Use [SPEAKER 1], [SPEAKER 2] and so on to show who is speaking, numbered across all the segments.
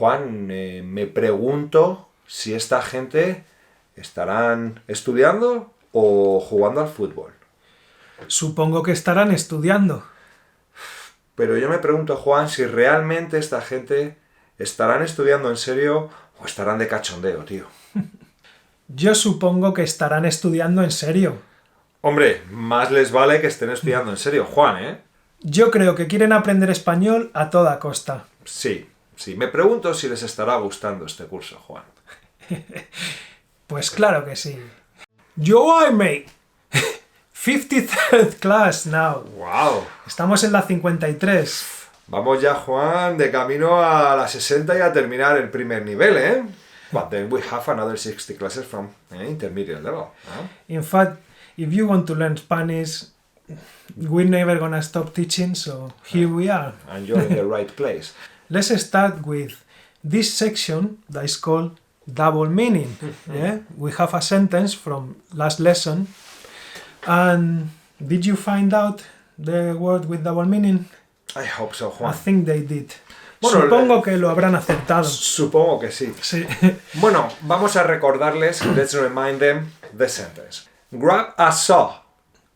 [SPEAKER 1] Juan, me pregunto si esta gente estarán estudiando o jugando al fútbol.
[SPEAKER 2] Supongo que estarán estudiando.
[SPEAKER 1] Pero yo me pregunto, Juan, si realmente esta gente estarán estudiando en serio o estarán de cachondeo, tío.
[SPEAKER 2] Yo supongo que estarán estudiando en serio.
[SPEAKER 1] Hombre, más les vale que estén estudiando en serio, Juan, ¿eh?
[SPEAKER 2] Yo creo que quieren aprender español a toda costa.
[SPEAKER 1] Sí. Me pregunto si les estará gustando este curso, Juan.
[SPEAKER 2] Pues claro que sí. Yo, mate. 53rd class now.
[SPEAKER 1] ¡Wow!
[SPEAKER 2] Estamos en la 53.
[SPEAKER 1] Vamos ya, Juan, de camino a la 60 y a terminar el primer nivel, ¿eh? But then we have another 60 classes from intermediate level.
[SPEAKER 2] In fact, if you want to learn Spanish, we're never gonna stop teaching, so here we are.
[SPEAKER 1] And you're in the right place.
[SPEAKER 2] Let's start with this section that is called double meaning. Yeah? We have a sentence from last lesson. And did you find out the word with double meaning?
[SPEAKER 1] I hope so,
[SPEAKER 2] I
[SPEAKER 1] Juan.
[SPEAKER 2] think they did.
[SPEAKER 1] Bueno,
[SPEAKER 2] Supongo que lo habrán aceptado.
[SPEAKER 1] Supongo que sí.
[SPEAKER 2] Sí.
[SPEAKER 1] Bueno, vamos a recordarles, let's remind them the sentence. Grab a saw.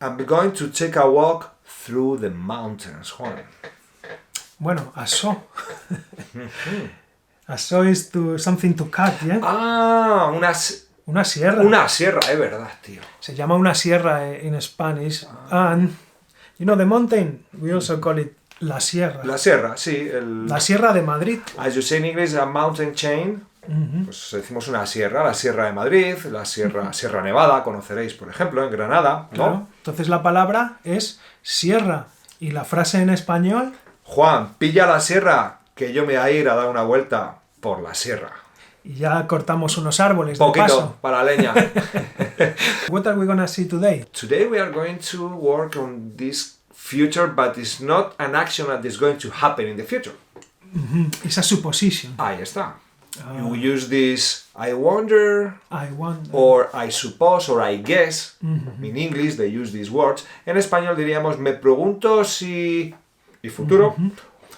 [SPEAKER 1] I'm going to take a walk through the mountains, Juan.
[SPEAKER 2] Bueno, aso. Aso is something to cut, ¿yeah?
[SPEAKER 1] Ah,
[SPEAKER 2] Una sierra.
[SPEAKER 1] una sierra, es verdad, tío.
[SPEAKER 2] Se llama una sierra in Spanish. And, you know, the mountain, we also call it la sierra.
[SPEAKER 1] La sierra, sí.
[SPEAKER 2] La sierra de Madrid.
[SPEAKER 1] As you say in English, a mountain chain. Pues decimos una sierra, la Sierra de Madrid, la Sierra Nevada, conoceréis, por ejemplo, en Granada, ¿no?
[SPEAKER 2] Claro. Entonces la palabra es sierra. Y la frase en español...
[SPEAKER 1] Juan, pilla la sierra, que yo me voy a ir a dar una vuelta por la sierra.
[SPEAKER 2] Y ya cortamos unos árboles de
[SPEAKER 1] Poquito
[SPEAKER 2] paso.
[SPEAKER 1] para la leña.
[SPEAKER 2] What are we gonna see today?
[SPEAKER 1] Today we are going to work on this future, but it's not an action that is going to happen in the future.
[SPEAKER 2] It's a supposition.
[SPEAKER 1] Ahí está. You use this I wonder,
[SPEAKER 2] I want...
[SPEAKER 1] or I suppose, or I guess. In English they use these words. En español diríamos me pregunto si... y futuro.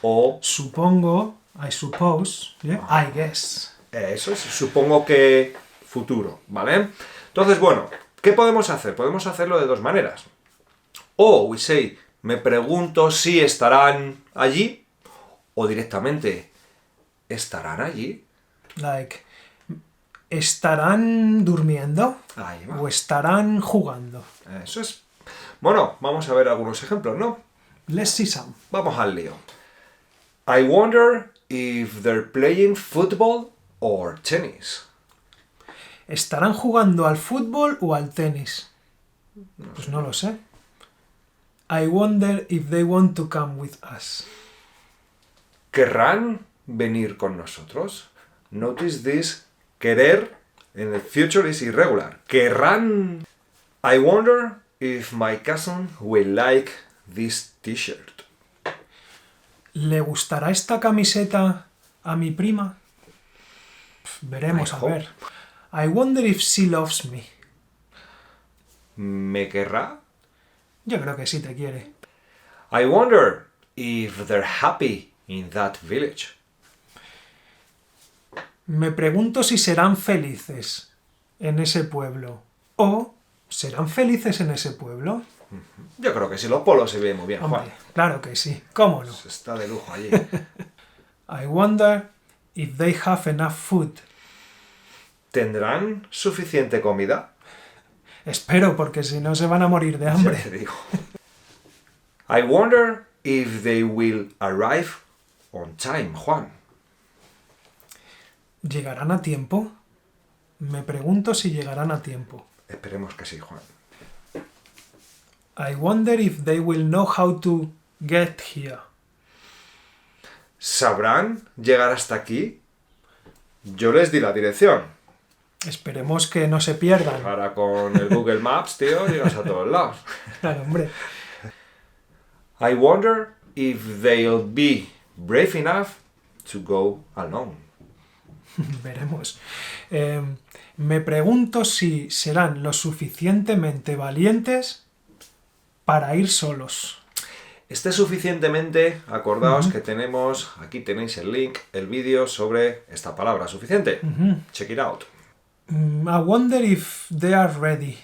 [SPEAKER 1] O...
[SPEAKER 2] Supongo, I suppose, yeah? I guess.
[SPEAKER 1] Eso es, supongo que futuro, ¿vale? Entonces, bueno, ¿qué podemos hacer? Podemos hacerlo de dos maneras. O we say, me pregunto si estarán allí, o directamente, ¿estarán allí?
[SPEAKER 2] Like, ¿estarán durmiendo?
[SPEAKER 1] Ahí va.
[SPEAKER 2] ¿O estarán jugando?
[SPEAKER 1] Eso es. Bueno, vamos a ver algunos ejemplos, ¿no?
[SPEAKER 2] Let's see some.
[SPEAKER 1] Vamos al lío. I wonder if they're playing football or tennis.
[SPEAKER 2] ¿Estarán jugando al fútbol o al tenis? Pues no lo sé. I wonder if they want to come with us.
[SPEAKER 1] ¿Querrán venir con nosotros? Notice this. Querer in the future is irregular. ¿Querrán? I wonder if my cousin will like this t-shirt.
[SPEAKER 2] ¿Le gustará esta camiseta a mi prima? Veremos, a ver. I wonder if she loves me.
[SPEAKER 1] ¿Me querrá?
[SPEAKER 2] Yo creo que sí te quiere.
[SPEAKER 1] I wonder if they're happy in that village.
[SPEAKER 2] Me pregunto si serán felices en ese pueblo. ¿O serán felices en ese pueblo?
[SPEAKER 1] Yo creo que sí, los polos se ven muy bien,
[SPEAKER 2] Hombre,
[SPEAKER 1] Juan.
[SPEAKER 2] claro que sí. ¿Cómo no?
[SPEAKER 1] Está de lujo allí.
[SPEAKER 2] I wonder if they have enough food.
[SPEAKER 1] ¿Tendrán suficiente comida?
[SPEAKER 2] Espero, porque si no se van a morir de hambre.
[SPEAKER 1] Ya te digo. I wonder if they will arrive on time, Juan.
[SPEAKER 2] ¿Llegarán a tiempo? Me pregunto si llegarán a tiempo.
[SPEAKER 1] Esperemos que sí, Juan.
[SPEAKER 2] I wonder if they will know how to get here.
[SPEAKER 1] ¿Sabrán llegar hasta aquí? Yo les di la dirección.
[SPEAKER 2] Esperemos que no se pierdan.
[SPEAKER 1] Ahora con el Google Maps, tío, llegas a todos lados.
[SPEAKER 2] Claro, hombre.
[SPEAKER 1] I wonder if they'll be brave enough to go alone.
[SPEAKER 2] Veremos. Me pregunto si serán lo suficientemente valientes para ir solos.
[SPEAKER 1] Esté suficientemente, acordaos que tenemos, aquí tenéis el link, el vídeo sobre esta palabra, suficiente. Check it out.
[SPEAKER 2] I wonder if they are ready.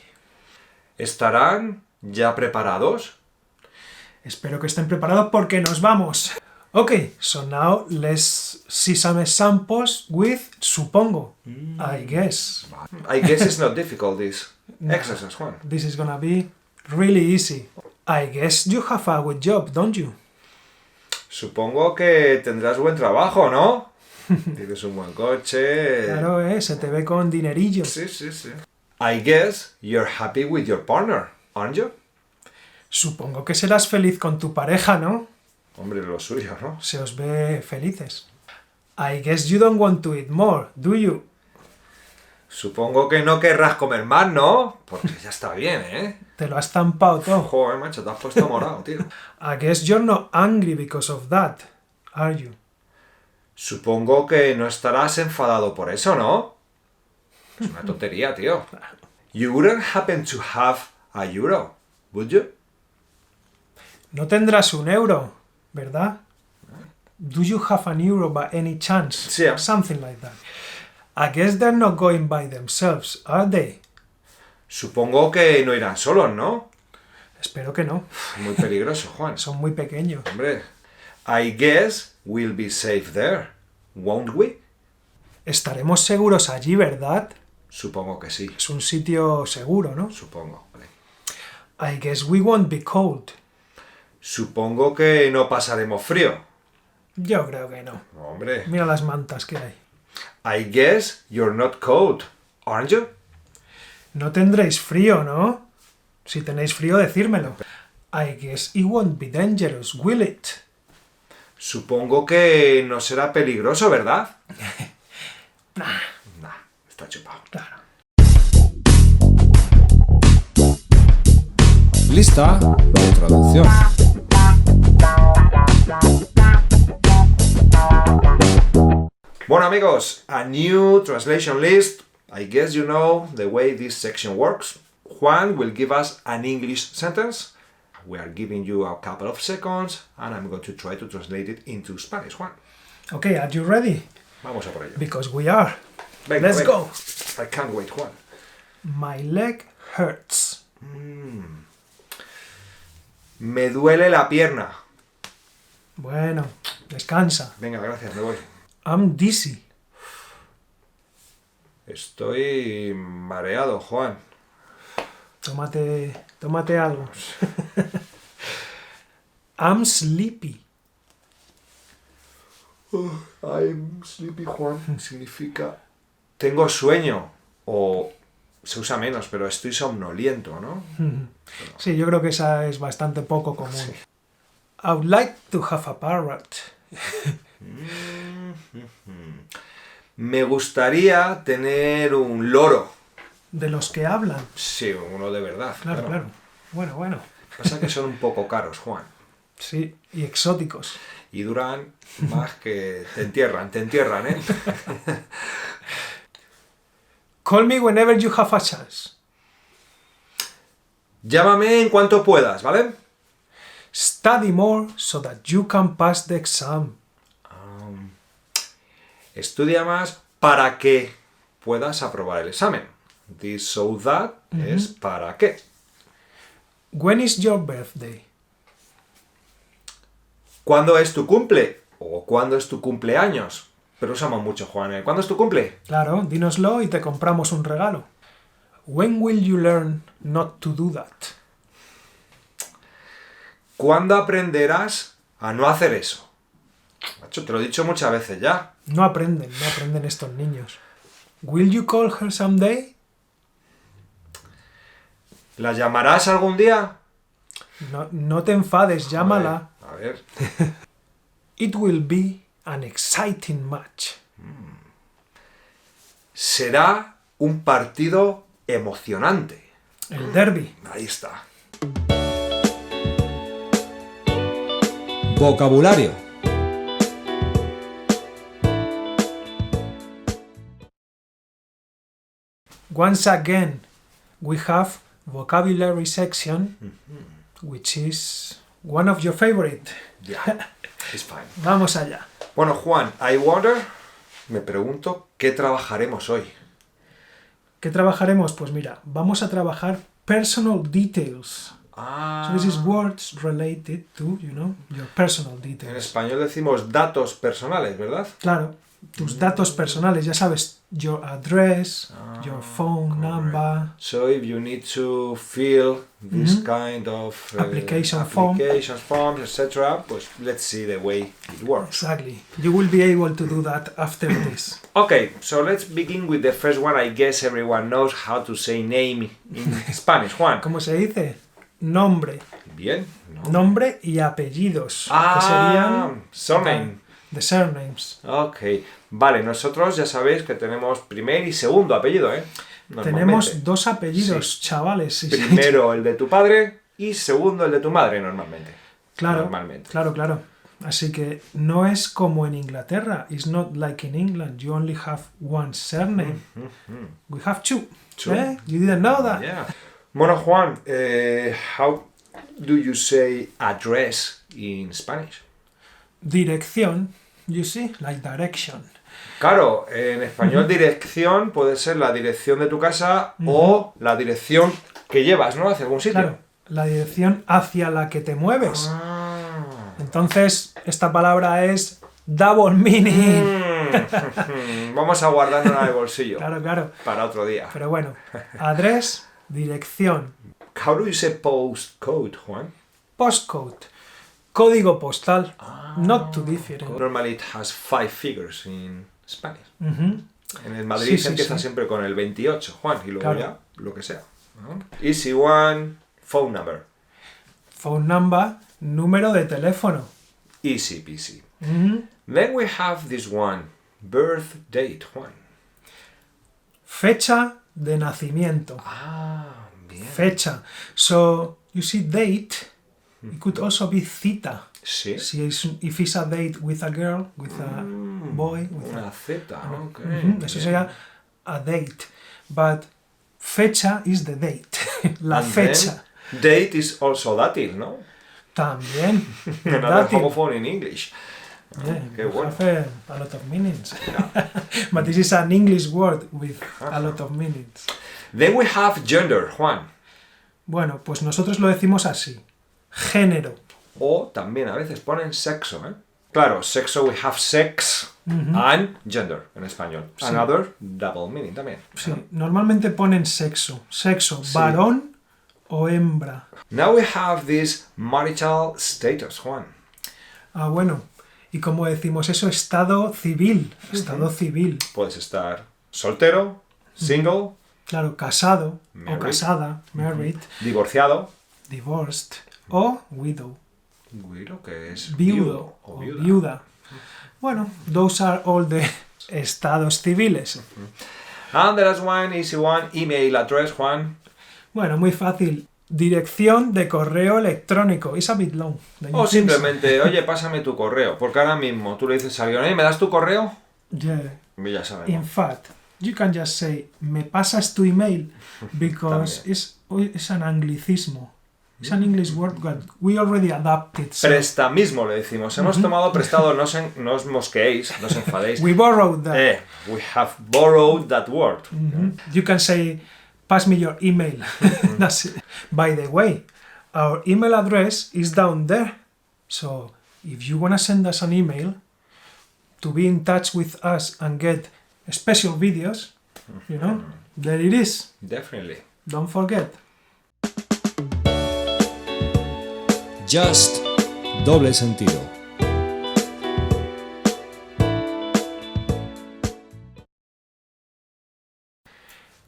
[SPEAKER 1] ¿Estarán ya preparados?
[SPEAKER 2] Espero que estén preparados porque nos vamos. Okay, so now let's see some examples with supongo, I guess.
[SPEAKER 1] I guess it's not difficult, this exercise, Juan.
[SPEAKER 2] This is gonna be really easy. I guess you have a good job, don't you?
[SPEAKER 1] Supongo que tendrás buen trabajo, ¿no? Tienes un buen coche.
[SPEAKER 2] Claro, se te ve con dinerillo.
[SPEAKER 1] Sí, sí, sí. I guess you're happy with your partner, aren't you?
[SPEAKER 2] Supongo que serás feliz con tu pareja, ¿no?
[SPEAKER 1] Hombre, lo suyo, ¿no?
[SPEAKER 2] Se os ve felices. I guess you don't want to eat more, do you?
[SPEAKER 1] Supongo que no querrás comer más, ¿no? Porque ya está bien, ¿eh?
[SPEAKER 2] Te lo has tampado todo.
[SPEAKER 1] Joder, macho, te has puesto morado, tío.
[SPEAKER 2] I guess you're not angry because of that, are you?
[SPEAKER 1] Supongo que no estarás enfadado por eso, ¿no? Es una tontería, tío. You wouldn't happen to have a euro, would you?
[SPEAKER 2] No tendrás un euro, ¿verdad? Do you have an euro by any chance?
[SPEAKER 1] Sí.
[SPEAKER 2] Something like that. I guess they're not going by themselves, are they?
[SPEAKER 1] Supongo que no irán solos, ¿no?
[SPEAKER 2] Espero que no.
[SPEAKER 1] Muy peligroso, Juan.
[SPEAKER 2] Son muy pequeños.
[SPEAKER 1] Hombre, I guess we'll be safe there, won't we?
[SPEAKER 2] Estaremos seguros allí, ¿verdad?
[SPEAKER 1] Supongo que sí.
[SPEAKER 2] Es un sitio seguro, ¿no?
[SPEAKER 1] Supongo. Vale.
[SPEAKER 2] I guess we won't be cold.
[SPEAKER 1] Supongo que no pasaremos frío.
[SPEAKER 2] Yo creo que no.
[SPEAKER 1] Hombre.
[SPEAKER 2] Mira las mantas que hay.
[SPEAKER 1] I guess you're not cold, aren't you?
[SPEAKER 2] No tendréis frío, ¿no? Si tenéis frío, decírmelo. I guess it won't be dangerous, will it?
[SPEAKER 1] Supongo que no será peligroso, ¿verdad? Nah, está chupado.
[SPEAKER 2] Claro.
[SPEAKER 3] Lista de traducción.
[SPEAKER 1] Bueno amigos, a new translation list. I guess you know the way this section works. Juan will give us an English sentence. We are giving you a couple of seconds and I'm going to try to translate it into Spanish. Juan,
[SPEAKER 2] Okay, are you ready?
[SPEAKER 1] vamos a por ello.
[SPEAKER 2] Because we are.
[SPEAKER 1] Venga,
[SPEAKER 2] Let's
[SPEAKER 1] venga.
[SPEAKER 2] go.
[SPEAKER 1] I can't wait, Juan.
[SPEAKER 2] My leg hurts.
[SPEAKER 1] Me duele la pierna.
[SPEAKER 2] Bueno, descansa.
[SPEAKER 1] Venga, gracias, me voy.
[SPEAKER 2] I'm dizzy.
[SPEAKER 1] Estoy mareado, Juan.
[SPEAKER 2] Tómate algo. I'm sleepy.
[SPEAKER 1] I'm sleepy, Juan. Significa tengo sueño. O se usa menos, pero estoy somnoliento, ¿no?
[SPEAKER 2] Sí, yo creo que esa es bastante poco común.
[SPEAKER 1] Sí.
[SPEAKER 2] I would like to have a parrot.
[SPEAKER 1] Me gustaría tener un loro.
[SPEAKER 2] De los que hablan.
[SPEAKER 1] Sí, uno de verdad.
[SPEAKER 2] Claro, claro. Bueno.
[SPEAKER 1] Pasa que son un poco caros, Juan.
[SPEAKER 2] Sí, y exóticos.
[SPEAKER 1] Y duran más que... Te entierran, ¿eh?
[SPEAKER 2] Call me whenever you have a chance.
[SPEAKER 1] Llámame en cuanto puedas, ¿vale?
[SPEAKER 2] Study more so that you can pass the exam.
[SPEAKER 1] Estudia más para que puedas aprobar el examen. This so that es para qué.
[SPEAKER 2] When is your birthday?
[SPEAKER 1] ¿Cuándo es tu cumple? ¿O cuándo es tu cumpleaños? Pero usamos mucho, Juan. ¿Cuándo es tu cumple?
[SPEAKER 2] Claro, dínoslo y te compramos un regalo. When will you learn not to do that?
[SPEAKER 1] ¿Cuándo aprenderás a no hacer eso? Macho, te lo he dicho muchas veces ya.
[SPEAKER 2] No aprenden estos niños. Will you call her someday?
[SPEAKER 1] ¿La llamarás algún día?
[SPEAKER 2] No te enfades, llámala.
[SPEAKER 1] A ver.
[SPEAKER 2] It will be an exciting match.
[SPEAKER 1] Será un partido emocionante.
[SPEAKER 2] El derby.
[SPEAKER 1] Ahí está.
[SPEAKER 3] Vocabulario.
[SPEAKER 2] Once again, we have vocabulary section, which is one of your favorite.
[SPEAKER 1] Yeah, it's fine.
[SPEAKER 2] Vamos allá.
[SPEAKER 1] Bueno, Juan, I wonder, me pregunto, ¿qué trabajaremos hoy?
[SPEAKER 2] ¿Qué trabajaremos? Pues mira, vamos a trabajar personal details. So this is words related to, your personal
[SPEAKER 1] En
[SPEAKER 2] details.
[SPEAKER 1] español decimos datos personales, ¿verdad?
[SPEAKER 2] Claro, tus datos personales, ya sabes, your address, your phone number.
[SPEAKER 1] So if you need to fill this kind of
[SPEAKER 2] Applications,
[SPEAKER 1] forms, etc., pues let's see the way it works.
[SPEAKER 2] Exactly. You will be able to do that after this.
[SPEAKER 1] Okay, so let's begin with the first one. I guess everyone knows how to say name in Spanish. Juan.
[SPEAKER 2] ¿Cómo se dice? Nombre.
[SPEAKER 1] Bien. ¿No?
[SPEAKER 2] Nombre y apellidos. Que serían
[SPEAKER 1] surname.
[SPEAKER 2] The surnames.
[SPEAKER 1] Ok. Vale, nosotros ya sabéis que tenemos primer y segundo apellido, ¿eh?
[SPEAKER 2] Tenemos dos apellidos, chavales. Sí,
[SPEAKER 1] Primero el de tu padre y segundo el de tu madre, normalmente.
[SPEAKER 2] Claro,
[SPEAKER 1] Normalmente.
[SPEAKER 2] claro. Así que no es como en Inglaterra. It's not like in England. You only have one surname. We have two.
[SPEAKER 1] Two.
[SPEAKER 2] You didn't know that?
[SPEAKER 1] Yeah. Bueno, Juan, how do you say address in Spanish?
[SPEAKER 2] Dirección, you see, like direction.
[SPEAKER 1] Claro, en español dirección puede ser la dirección de tu casa o la dirección que llevas, ¿no? Hacia algún sitio.
[SPEAKER 2] Claro, la dirección hacia la que te mueves. Entonces, esta palabra es double meaning.
[SPEAKER 1] Vamos a guardarnos en el bolsillo.
[SPEAKER 2] Claro.
[SPEAKER 1] Para otro día.
[SPEAKER 2] Pero bueno, address, dirección.
[SPEAKER 1] How do you say postcode, Juan?
[SPEAKER 2] Postcode, código postal. Not too different.
[SPEAKER 1] Normally it has 5 figures in Spanish.
[SPEAKER 2] Ujú.
[SPEAKER 1] En el Madrid
[SPEAKER 2] Sí,
[SPEAKER 1] se empieza
[SPEAKER 2] sí.
[SPEAKER 1] siempre con el 28, Juan, y luego
[SPEAKER 2] Claro.
[SPEAKER 1] ya lo que sea, ¿no? Easy one, phone number.
[SPEAKER 2] Phone number, número de teléfono.
[SPEAKER 1] Easy peasy.
[SPEAKER 2] Ujú.
[SPEAKER 1] Then we have this one, birth date, Juan.
[SPEAKER 2] Fecha de nacimiento.
[SPEAKER 1] Bien.
[SPEAKER 2] Fecha. So, you see date, it could also be cita.
[SPEAKER 1] Sí.
[SPEAKER 2] If it's a date with a girl, with a boy, with
[SPEAKER 1] Una Z, ok.
[SPEAKER 2] Eso sería a date. But fecha is the date. La
[SPEAKER 1] And
[SPEAKER 2] fecha.
[SPEAKER 1] then date is also dátil, ¿no?
[SPEAKER 2] También.
[SPEAKER 1] Another
[SPEAKER 2] Dátil.
[SPEAKER 1] homophone in English.
[SPEAKER 2] Yeah,
[SPEAKER 1] Qué
[SPEAKER 2] you
[SPEAKER 1] bueno.
[SPEAKER 2] have a lot of meanings. But this is an English word with a lot of meanings.
[SPEAKER 1] Then we have gender, Juan.
[SPEAKER 2] Bueno, pues nosotros lo decimos así. Género.
[SPEAKER 1] O también a veces ponen sexo, ¿eh? Claro, sexo, we have sex and gender en español.
[SPEAKER 2] Sí.
[SPEAKER 1] Another double meaning también.
[SPEAKER 2] Sí, normalmente ponen sexo. Sexo, varón o hembra.
[SPEAKER 1] Now we have this marital status, Juan.
[SPEAKER 2] Ah, bueno. Y como decimos eso, estado civil. Estado civil.
[SPEAKER 1] Puedes estar soltero, single,
[SPEAKER 2] Claro, casado
[SPEAKER 1] Married.
[SPEAKER 2] o casada, married,
[SPEAKER 1] divorciado,
[SPEAKER 2] divorced o widow.
[SPEAKER 1] Widow, que es
[SPEAKER 2] Viudo
[SPEAKER 1] o
[SPEAKER 2] o
[SPEAKER 1] viuda.
[SPEAKER 2] viuda. Bueno, those are all the estados civiles.
[SPEAKER 1] And the last one, easy one, email address, Juan.
[SPEAKER 2] Bueno, muy fácil. Dirección de correo electrónico. It's a bit long. Don't you
[SPEAKER 1] O
[SPEAKER 2] think so?
[SPEAKER 1] simplemente, oye, pásame tu correo. Porque ahora mismo tú le dices a alguien, ¿me das tu correo?
[SPEAKER 2] Yeah.
[SPEAKER 1] Y ya
[SPEAKER 2] In
[SPEAKER 1] sabemos.
[SPEAKER 2] fact, you can just say, ¿me pasas tu email? Because it's an anglicismo. It's an English word that we already adapted. So
[SPEAKER 1] Prestamismo le decimos. Hemos tomado prestado, no os mosqueéis, no os enfadéis.
[SPEAKER 2] we borrowed that.
[SPEAKER 1] We have borrowed that word.
[SPEAKER 2] You can say, pass me your email. That's it. By the way, our email address is down there. So if you want to send us an email to be in touch with us and get special videos, there it is.
[SPEAKER 1] Definitely.
[SPEAKER 2] Don't forget.
[SPEAKER 3] Just doble sentido.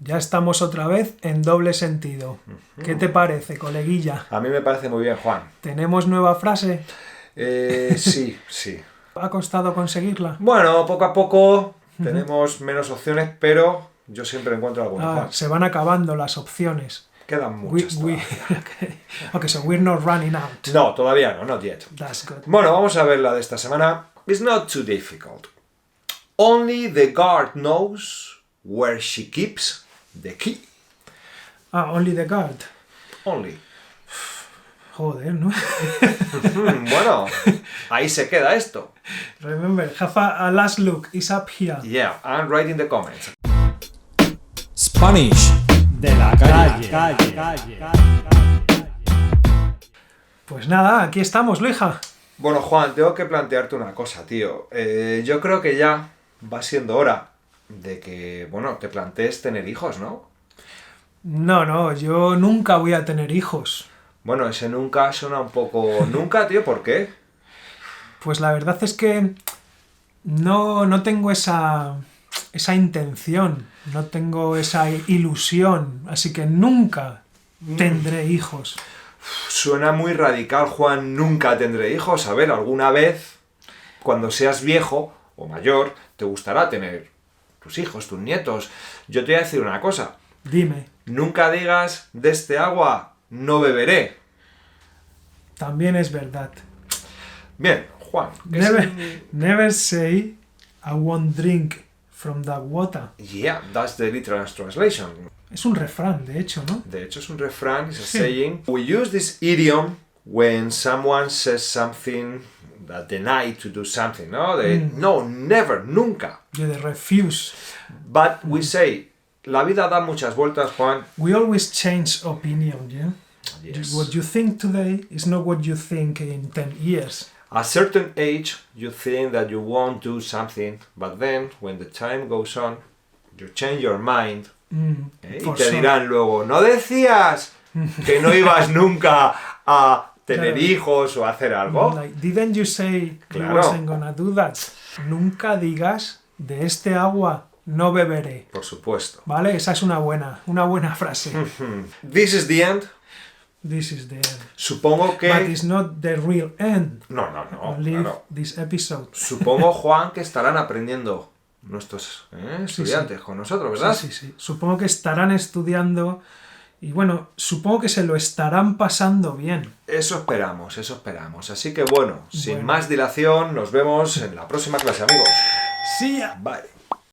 [SPEAKER 2] Ya estamos otra vez en doble sentido. ¿Qué te parece, coleguilla?
[SPEAKER 1] A mí me parece muy bien, Juan.
[SPEAKER 2] ¿Tenemos nueva frase?
[SPEAKER 1] Sí, sí.
[SPEAKER 2] ¿Ha costado conseguirla?
[SPEAKER 1] Bueno, poco a poco tenemos menos opciones, pero yo siempre encuentro alguna. Juan.
[SPEAKER 2] Se van acabando las opciones.
[SPEAKER 1] Quedan muchas.
[SPEAKER 2] Okay, so we're not running out.
[SPEAKER 1] No, todavía no, not yet.
[SPEAKER 2] That's good.
[SPEAKER 1] Bueno, vamos a ver la de esta semana. It's not too difficult. Only the guard knows where she keeps the key.
[SPEAKER 2] Only the guard.
[SPEAKER 1] Only.
[SPEAKER 2] Joder, ¿no?
[SPEAKER 1] Bueno, ahí se queda esto.
[SPEAKER 2] Remember, have a last look. It's up here.
[SPEAKER 1] Yeah, and write in the comments.
[SPEAKER 3] Spanish de la calle.
[SPEAKER 2] Pues nada, aquí estamos, Luija.
[SPEAKER 1] Bueno, Juan, tengo que plantearte una cosa, tío. Yo creo que ya va siendo hora de que, bueno, te plantees tener hijos, ¿no?
[SPEAKER 2] No, yo nunca voy a tener hijos.
[SPEAKER 1] Bueno, ese nunca suena un poco... ¿Nunca, tío? ¿Por qué?
[SPEAKER 2] Pues la verdad es que no tengo esa intención, no tengo esa ilusión, así que nunca tendré hijos.
[SPEAKER 1] Suena muy radical, Juan. Nunca tendré hijos. A ver, alguna vez, cuando seas viejo o mayor, te gustará tener tus hijos, tus nietos. Yo te voy a decir una cosa.
[SPEAKER 2] Dime,
[SPEAKER 1] Nunca digas, de este agua no beberé.
[SPEAKER 2] también es verdad.
[SPEAKER 1] Bien, Juan. ¿qué es?
[SPEAKER 2] Never say I won't drink from that water.
[SPEAKER 1] Yeah, that's the literal translation.
[SPEAKER 2] Es un refrán, de hecho, ¿no?
[SPEAKER 1] De hecho, es un refrán, es a
[SPEAKER 2] Sí.
[SPEAKER 1] saying. We use this idiom when someone says something that deny to do something, ¿no? No, never, nunca.
[SPEAKER 2] Yo de refuse.
[SPEAKER 1] But we say, la vida da muchas vueltas, Juan.
[SPEAKER 2] We always change opinion, yeah?
[SPEAKER 1] Yes.
[SPEAKER 2] What you think today is not what you think in 10 years.
[SPEAKER 1] At a certain age, you think that you won't do something, but then, when the time goes on, you change your mind. Y
[SPEAKER 2] For
[SPEAKER 1] te
[SPEAKER 2] sure.
[SPEAKER 1] dirán luego, ¿no decías que no ibas nunca a tener
[SPEAKER 2] Claro.
[SPEAKER 1] hijos o a hacer algo?
[SPEAKER 2] Like, didn't you say
[SPEAKER 1] Claro.
[SPEAKER 2] you wasn't gonna do that? Nunca digas, de este agua no beberé.
[SPEAKER 1] Por supuesto.
[SPEAKER 2] ¿Vale? Esa es una buena frase.
[SPEAKER 1] This is the end.
[SPEAKER 2] This is the end.
[SPEAKER 1] Supongo que...
[SPEAKER 2] But it's not the real end.
[SPEAKER 1] No,
[SPEAKER 2] Leave
[SPEAKER 1] claro.
[SPEAKER 2] this episode.
[SPEAKER 1] Supongo, Juan, que estarán aprendiendo nuestros
[SPEAKER 2] Sí,
[SPEAKER 1] estudiantes con nosotros, ¿verdad?
[SPEAKER 2] Sí. Supongo que estarán estudiando y bueno, supongo que se lo estarán pasando bien.
[SPEAKER 1] Eso esperamos, eso esperamos. Así que bueno, sin
[SPEAKER 2] Bueno.
[SPEAKER 1] más dilación, nos vemos en la próxima clase, amigos.
[SPEAKER 2] See ya.
[SPEAKER 1] Bye.